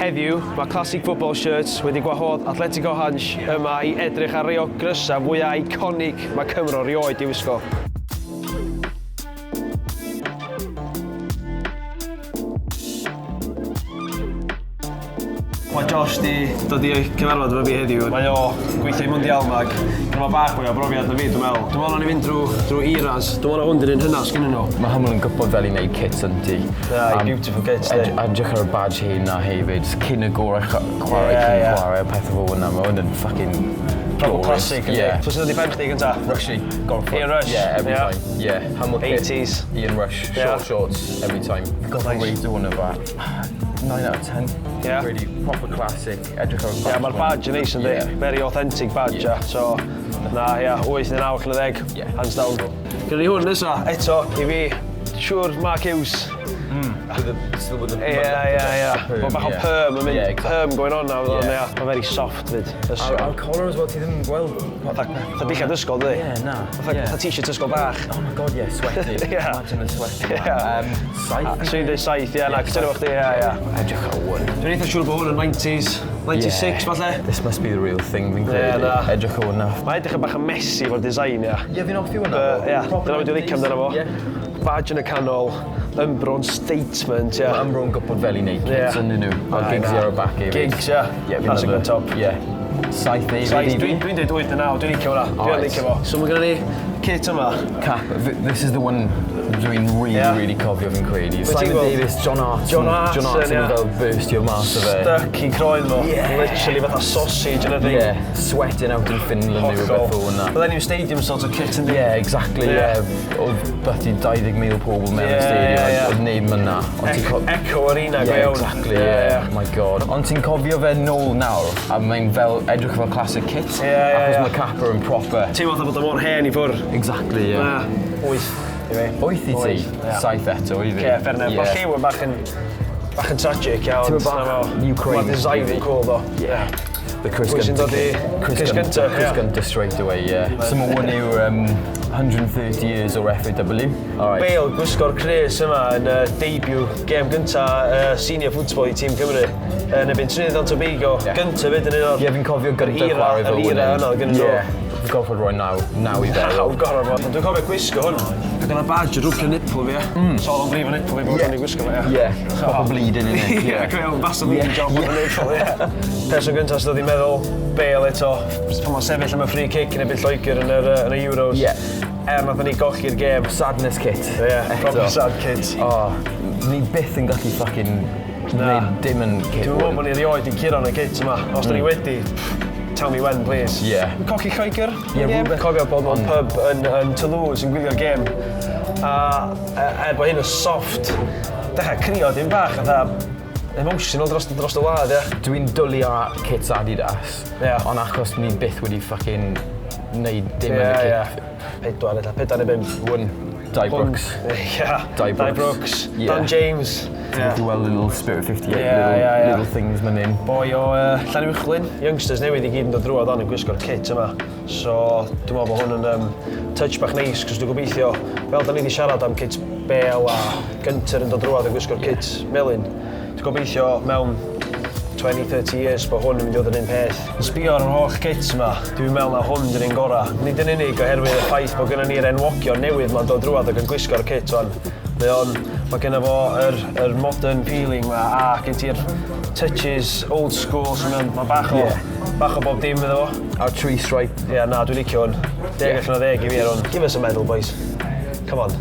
Heddiw, mae Classic Football Shirts wedi gwahodd Atletico Hansh yma I edrych ar rei o grysau fwyaf iconig mae Cymro rioed I wisgo. Mae Josh di dod I cyfarfod efo fi heddiw. Mae o gweithio I Mondial Mag. Mae bach mwy o brofiad na fi, dwi'n meddwl. Dwi'n meddwl na ni fynd drwy eras. Dwi'n meddwl na hwn dyn hynnas gyda nhw. Mae hyml yn gwybod fel I wneud kits ynti. Beautiful kits, di. Edrych ar y badge hyn na hefyd, cyn y gorau chwarae, cyn chwarae, pethau fo hwnna. Mae hwn yn fucking proper classic, yndi? So sydd wedi pen chdi gynta? Rushy, gone for it. Ian Rush? Yeah, every time. Yeah, Hamlet kit. 80s. Ian Rush, short shorts, every time. Got the way doing of that. 9 out of 10. Yeah. Really proper classic. Edrych ar y badge. Mae'r badge yn neis, yndi? Very authentic badge, So, 8 neu 9 allan o 10. Yeah. Hands down. Gyda ni hwn nesa, eto, I fi, siwr Mark Hughes. Still with the Mae bach o perm yn mynd, perm going on now. Mae'n very soft fyd. A'r collar as well, ti ddim yn gweld. Tha dillad ysgol, di? Yeah, na. Tha t-shirt ysgol bach. Oh my god, yeah, sweaty. Imagine the sweaty. Saith. Swy'n dweud saith, na, cytuno fo chdi, Edrych ar hwn. Dwi'n eitha siŵr bod hwn yn 90s, 96 falle. This must be the real thing, fi'n credu. Edrych ar hwnna. Mae edrych yn bach yn messy fo'r design, Ie, fi'n offi hwnna. Dyna wedi licio amdano fo. Badge yn y canol, Umbro'n statement, Umbro'n gwybod fel I wneud kits ynddyn nhw. A gigs ar y back hefyd. Gigs, classic on top. Saith neu Dwi'n dweud 8 neu 9, dwi'n licio hwnna. Dwi'n licio fo. So mae gennym ni kit yma. Cap, this is the one dwi'n really cofio fi'n credu. Simon Davis, John Artson. John Artson fel burstio mas o fe. Stuck I croen fo. Literally fatha sausage yn y thing. Yeah, sweating out in Finland neu rhywbeth o hwnna. Bydden ni'n stadium sort of kit yndi? Yeah, exactly, Oedd byti 20,000 pobl mewn y stadium, oedd neb yn na. Echo Arena, go iawn. Exactly, oh my god. Ond ti'n cofio fe nôl nawr, a mae'n fel edrych fel classic kit. Achos mae Kappa yn proper. Ti'n meddwl bod o mor hen I ffwr? Exactly, 8. 8 I ti, 7 eto I fi. Ie, fair enough. Mae lliw yn bach yn tragic iawn. Ti'n bach Ukraine. Mae design yn cool ddo. The Chris Gunter straight away, So mae hwn yw 130 years o'r FAW. Bale gwisgo'r Chris yma yn debut gêm gynta senior football I Tîm Cymru. Yn ebyn Trinidad and Tobago. Gynta fyd yn un o'r... Ie, fi'n cofio Gunter chwarae fel hwn. Yr era yna gyda nhw. Fi'n gofod roi naw I fel. Naw, gorau fo. Dwi'n cofio gwisgo hwn. Ac yna badge yn rwbio nipple fi, So o'n brif o nipple fi bod yn ei gwisgo fe, Ie, proper bleeding in it. Ie, gweithio, Vaseline job o'n nipple, Person gyntaf sydd wedi meddwl, Bale eto, pan mae'n sefyll am y free kick yn ebyn Lloegr yn y Euros. Nath ni golchi'r gêm. Sadness kit. Proper sad kit. Ni byth yn gallu fucking gwneud dim yn kit. Dwi'n meddwl bod ni erioed I curo yn y kit yma. Os da ni wedi, tell me when, please. Cochi Lloegr? Cofio bod mewn pub yn Toulouse yn gwylio'r gêm. A bod hyn yn soft, dechrau crio dim bach, emotional dros y wlad, Dwi'n dwlu ar kits Adidas, ond achos ni byth wedi fucking neud dim yn y kit. 4 neu 5. One, Dai Brooks. Dai Brooks. Dan James. Ti'n gweld little Spirit 58, little things man in. Boi o Llanuwchlyn. Youngsters newydd I gyd yn dod drwodd on yn gwisgo'r kit yma. So, dwi'n meddwl bod hwn yn touch bach neis, cos dwi'n gobeithio, fel da ni wedi siarad am kits Bale a Gunter yn dod drwodd yn gwisgo'r kit melyn. Dwi'n gobeithio mewn 20-30 years bod hwn yn mynd I fod yn un peth. Yn sbio ar yr holl kits yma, dwi'n meddwl na hwn dyn ni'n gorau. Nid yn unig oherwydd y ffaith bod gennym ni'r enwogion newydd ma'n dod drwodd ac yn gwisgo'r kit o'n. Mae gennym fo yr modern feeling yma a gen ti'r touches old school, so mae bach o bob dim iddo fo. Our tree stripe. Na, dwi'n licio hwn. 10 allan o 10 I fi ar hwn. Give us a medal, boys. Come on.